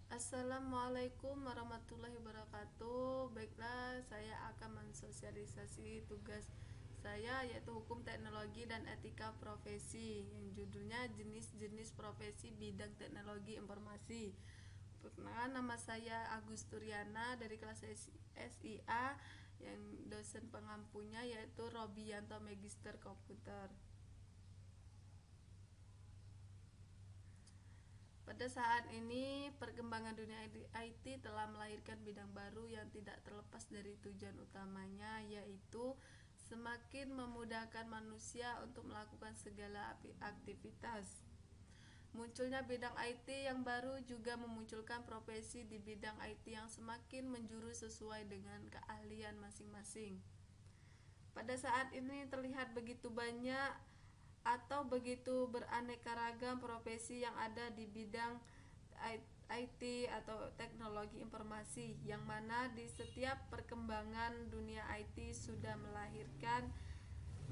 Assalamualaikum warahmatullahi wabarakatuh. Baiklah, saya akan mensosialisasi tugas saya, yaitu hukum teknologi dan etika profesi, yang judulnya jenis-jenis profesi bidang teknologi informasi. Perkenalkan, nama saya Agus Turiana dari kelas SIA, yang dosen pengampunya yaitu Robianto Magister Komputer. Pada saat ini, perkembangan dunia IT telah melahirkan bidang baru yang tidak terlepas dari tujuan utamanya, yaitu semakin memudahkan manusia untuk melakukan segala aktivitas. Munculnya bidang IT yang baru juga memunculkan profesi di bidang IT yang semakin menjurus sesuai dengan keahlian masing-masing. Pada saat ini terlihat begitu banyak atau begitu beraneka ragam profesi yang ada di bidang IT atau teknologi informasi, yang mana di setiap perkembangan dunia IT sudah melahirkan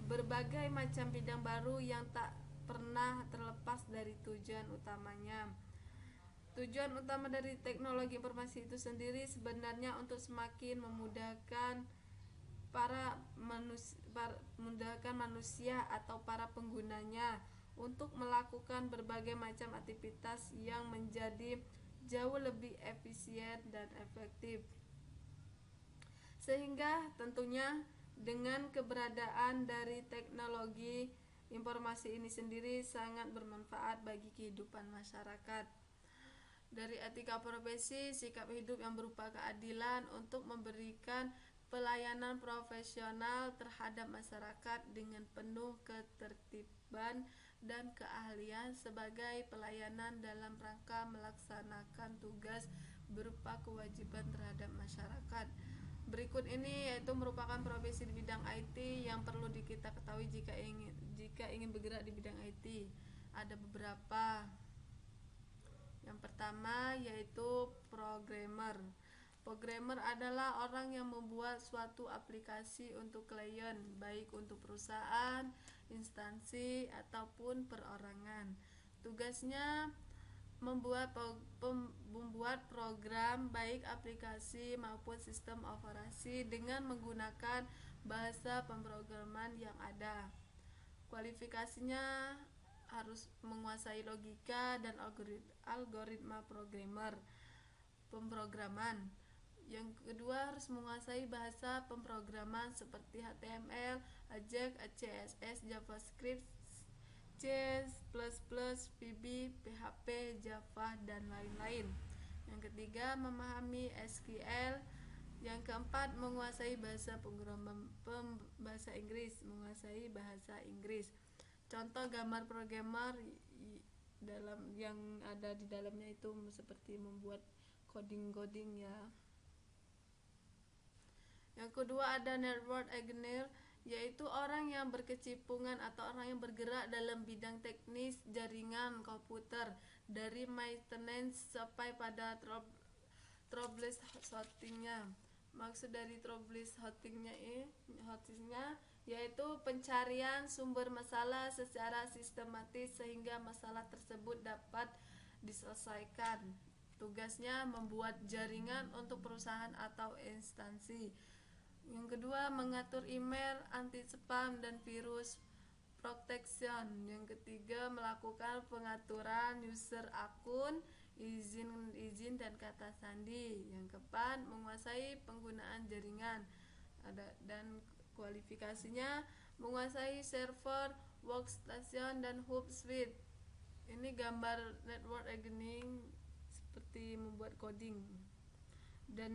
berbagai macam bidang baru yang tak pernah terlepas dari tujuan utamanya. Tujuan utama dari teknologi informasi itu sendiri sebenarnya untuk semakin memudahkan memudahkan manusia atau para penggunanya untuk melakukan berbagai macam aktivitas yang menjadi jauh lebih efisien dan efektif. Sehingga tentunya dengan keberadaan dari teknologi informasi ini sendiri sangat bermanfaat bagi kehidupan masyarakat. Dari etika profesi, sikap hidup yang berupa keadilan untuk memberikan pelayanan profesional terhadap masyarakat dengan penuh ketertiban dan keahlian sebagai pelayanan dalam rangka melaksanakan tugas berupa kewajiban terhadap masyarakat. Berikut ini yaitu merupakan profesi di bidang IT yang perlu kita ketahui jika ingin bergerak di bidang IT. Ada beberapa. Yang pertama yaitu programmer. Programmer adalah orang yang membuat suatu aplikasi untuk klien, baik untuk perusahaan, instansi, ataupun perorangan. Tugasnya membuat program, baik aplikasi maupun sistem operasi, dengan menggunakan bahasa pemrograman yang ada. Kualifikasinya harus menguasai logika dan algoritma pemrograman. Yang kedua, harus menguasai bahasa pemrograman seperti HTML, AJAX, CSS, JavaScript, C++, VB, PHP, Java, dan lain-lain. Yang ketiga, memahami SQL. Yang keempat, menguasai bahasa Inggris. Contoh gambar programmer dalam yang ada di dalamnya itu seperti membuat coding ya. Yang kedua ada network engineer, yaitu orang yang berkecimpungan atau orang yang bergerak dalam bidang teknis jaringan komputer, dari maintenance sampai pada troubleshootingnya. Maksud dari troubleshootingnya yaitu pencarian sumber masalah secara sistematis sehingga masalah tersebut dapat diselesaikan. Tugasnya membuat jaringan untuk perusahaan atau instansi. Yang kedua, mengatur email, anti spam, dan virus protection. Yang ketiga, melakukan pengaturan user akun, izin dan kata sandi. Yang keempat, menguasai penggunaan jaringan. Dan kualifikasinya menguasai server, workstation, dan hub suite. Ini gambar network engineering seperti membuat coding. Dan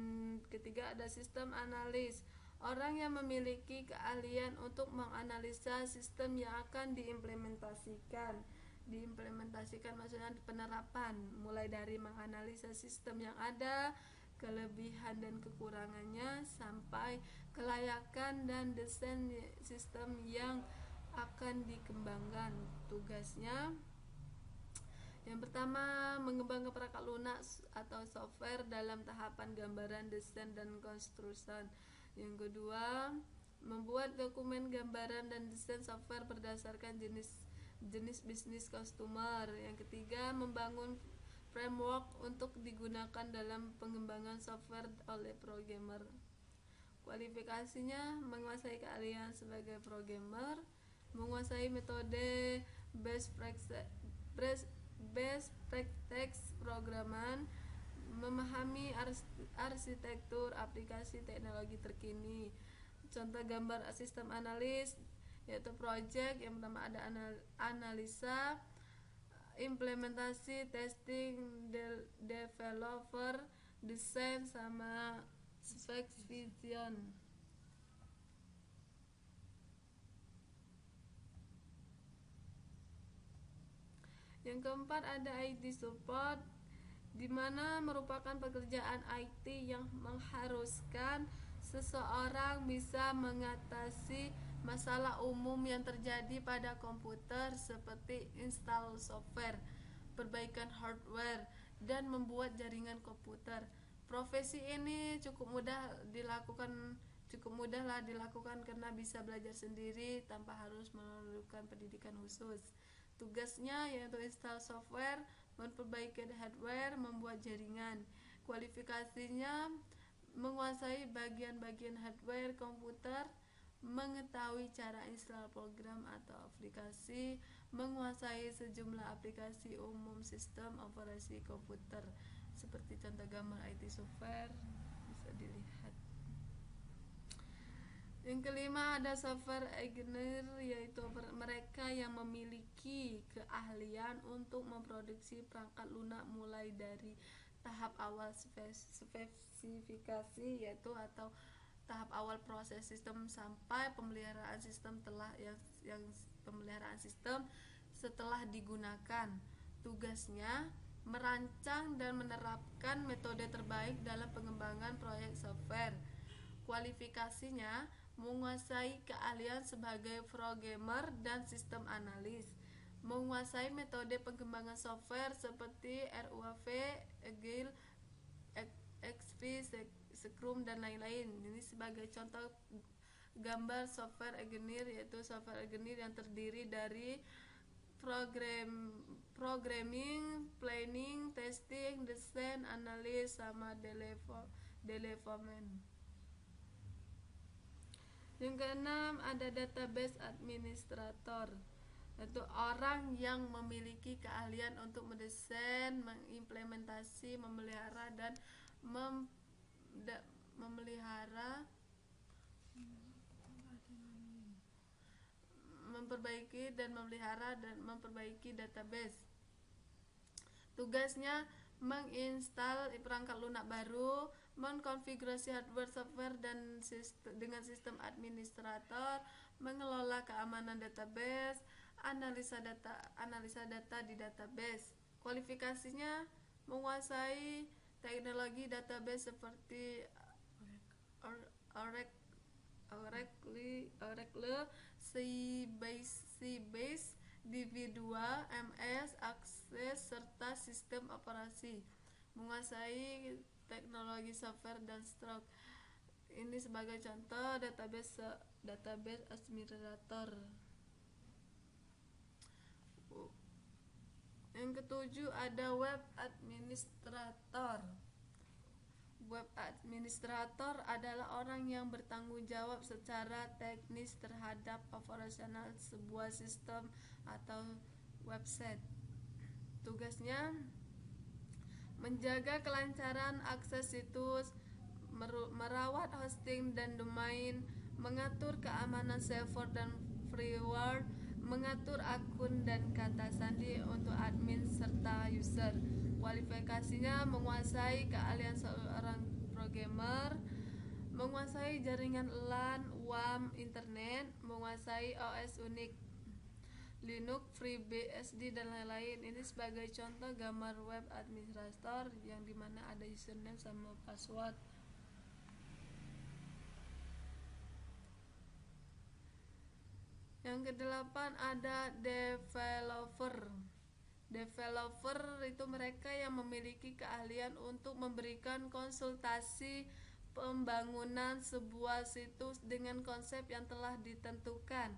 ketiga ada sistem analis, orang yang memiliki keahlian untuk menganalisa sistem yang akan diimplementasikan maksudnya penerapan, mulai dari menganalisa sistem yang ada, kelebihan dan kekurangannya, sampai kelayakan dan desain sistem yang akan dikembangkan. Tugasnya yang pertama, mengembangkan perangkat lunak atau software dalam tahapan gambaran, desain, dan konstruksi. Yang kedua, membuat dokumen gambaran dan desain software berdasarkan jenis bisnis customer. Yang ketiga, membangun framework untuk digunakan dalam pengembangan software oleh programmer. Kualifikasinya menguasai keahlian sebagai programmer, menguasai metode best practice programan, memahami arsitektur aplikasi teknologi terkini. Contoh gambar sistem analis yaitu project. Yang pertama ada analisa, implementasi, testing, developer, desain, sama specification. Yang keempat ada IT support, di mana merupakan pekerjaan IT yang mengharuskan seseorang bisa mengatasi masalah umum yang terjadi pada komputer seperti install software, perbaikan hardware, dan membuat jaringan komputer. Profesi ini cukup mudahlah dilakukan karena bisa belajar sendiri tanpa harus memerlukan pendidikan khusus. Tugasnya yaitu install software, memperbaiki hardware, membuat jaringan. Kualifikasinya menguasai bagian-bagian hardware komputer, mengetahui cara install program atau aplikasi, menguasai sejumlah aplikasi umum sistem operasi komputer. Seperti contoh gambar IT software bisa dilihat. Yang kelima ada software engineer, yaitu mereka yang memiliki keahlian untuk memproduksi perangkat lunak mulai dari tahap awal spesifikasi yaitu atau tahap awal proses sistem sampai pemeliharaan sistem pemeliharaan sistem setelah digunakan. Tugasnya merancang dan menerapkan metode terbaik dalam pengembangan proyek software. Kualifikasinya menguasai keahlian sebagai programmer dan sistem analis, menguasai metode pengembangan software seperti RUAV, Agile, XP, Scrum, dan lain-lain. Ini sebagai contoh gambar software engineer, yaitu software engineer yang terdiri dari programming, planning, testing, design, analis, sama development. Yang keenam ada database administrator, yaitu orang yang memiliki keahlian untuk mendesain, mengimplementasi, memelihara dan memperbaiki dan memelihara dan memperbaiki database. Tugasnya menginstal perangkat lunak baru, mengkonfigurasi hardware, software dan dengan sistem administrator, mengelola keamanan database, analisa data di database. Kualifikasinya menguasai teknologi database seperti Oracle, Sybase, DB2, MS, Access, serta sistem operasi. Menguasai teknologi software dan stroke. Ini sebagai contoh database administrator. Yang ketujuh ada web administrator. Web administrator adalah orang yang bertanggung jawab secara teknis terhadap operasional sebuah sistem atau website. Tugasnya menjaga kelancaran akses situs, merawat hosting dan domain, mengatur keamanan server dan firewall, mengatur akun dan kata sandi untuk admin serta user. Kualifikasinya menguasai keahlian seorang programmer, menguasai jaringan LAN, WAN, internet, menguasai OS Unix, Linux, FreeBSD, dan lain-lain. Ini sebagai contoh gambar web administrator yang dimana ada username sama password. Yang kedelapan ada developer. Developer itu mereka yang memiliki keahlian untuk memberikan konsultasi pembangunan sebuah situs dengan konsep yang telah ditentukan.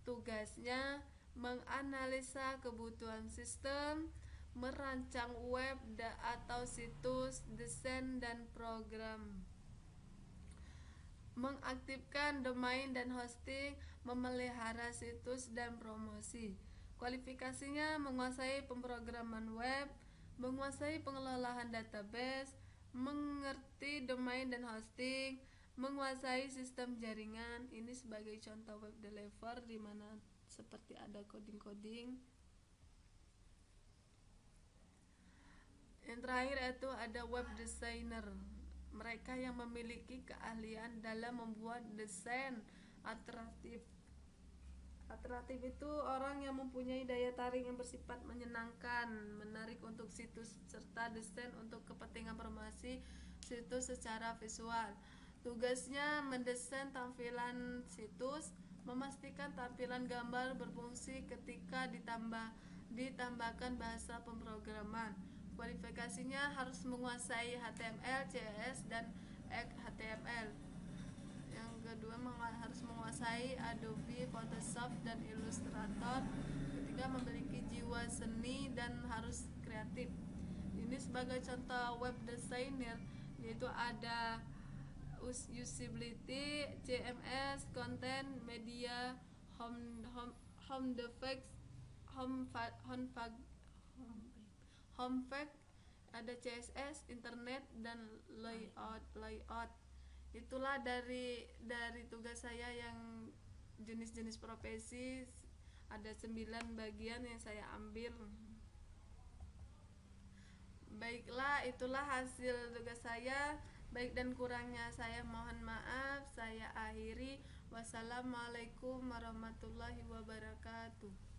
Tugasnya menganalisa kebutuhan sistem, merancang web atau situs, desain dan program, mengaktifkan domain dan hosting, memelihara situs dan promosi. Kualifikasinya menguasai pemrograman web, menguasai pengelolaan database, mengerti domain dan hosting, menguasai sistem jaringan. Ini sebagai contoh web developer di mana seperti ada coding-coding. Yang terakhir itu ada web designer. Mereka yang memiliki keahlian dalam membuat desain atraktif. Atraktif itu orang yang mempunyai daya tarik yang bersifat menyenangkan, menarik untuk situs, serta desain untuk kepentingan promosi situs secara visual. Tugasnya mendesain tampilan situs, memastikan tampilan gambar berfungsi ketika ditambahkan bahasa pemrograman. Kualifikasinya harus menguasai HTML, CSS, dan XHTML. Yang kedua harus menguasai Adobe Photoshop dan Illustrator. Ketiga memiliki jiwa seni dan harus kreatif. Ini sebagai contoh web designer yaitu ada usability, CMS, content, media, home device, home page, ada CSS, internet dan layout. Itulah dari tugas saya yang jenis-jenis profesi, ada 9 bagian yang saya ambil. Baiklah, itulah hasil tugas saya. Baik dan kurangnya saya mohon maaf. Saya akhiri. Wassalamualaikum warahmatullahi wabarakatuh.